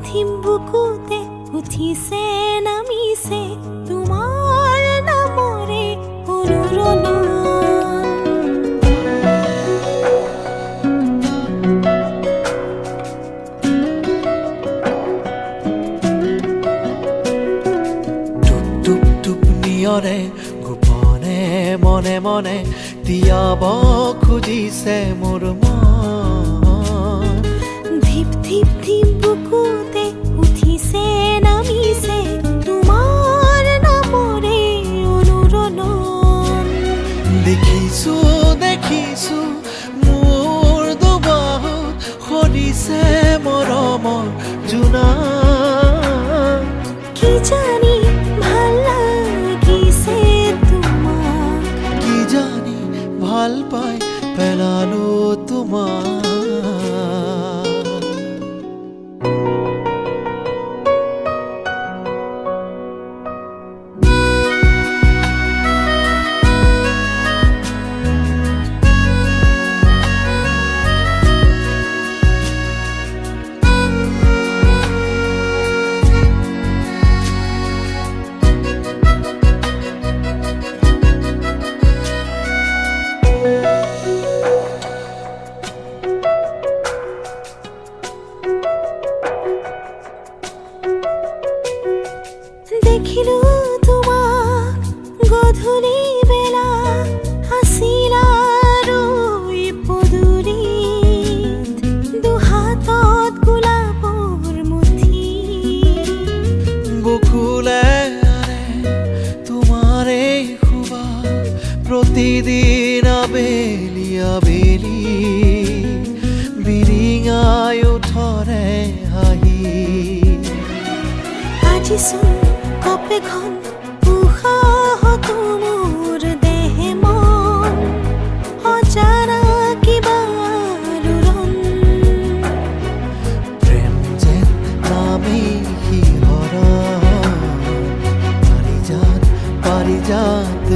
Theme বুকুতে উঠিছে নামিছে তোমাৰ নামৰে অনুৰণন। টোপনিয়ৰে গোপনে মনে মনে তিয়াব খুজিছে মোৰ মন। ধিপ ধিপ ধিপ বুকুতে উঠিছে নামিছে তোমাৰ নামৰে অনুৰণন। দেখিছো দেখিছো মোৰ দুবাহুত সৰিছে মৰমৰ জোনা। কি জানি ভাল লাগিছে তোমাক, কি জানি ভাল পাই পেলালো তোমাক। দেখিলো তোমাক গধূলি বেলা আছিলা ৰৈ পদূলিত, দুহাতত গোলাপৰ মুঠি। বুকুলে তোমাৰে খুবা প্ৰতিদিন আবেলি আবেলি বিৰিঙাই উঠৰে হাঁহি। আজিচোন কপেখন উশাহত মোৰ দেহে মন অজানা কিবা আলোড়ন। প্ৰেম যেন নামি শিহৰণ, পাৰিজাত পাৰিজাত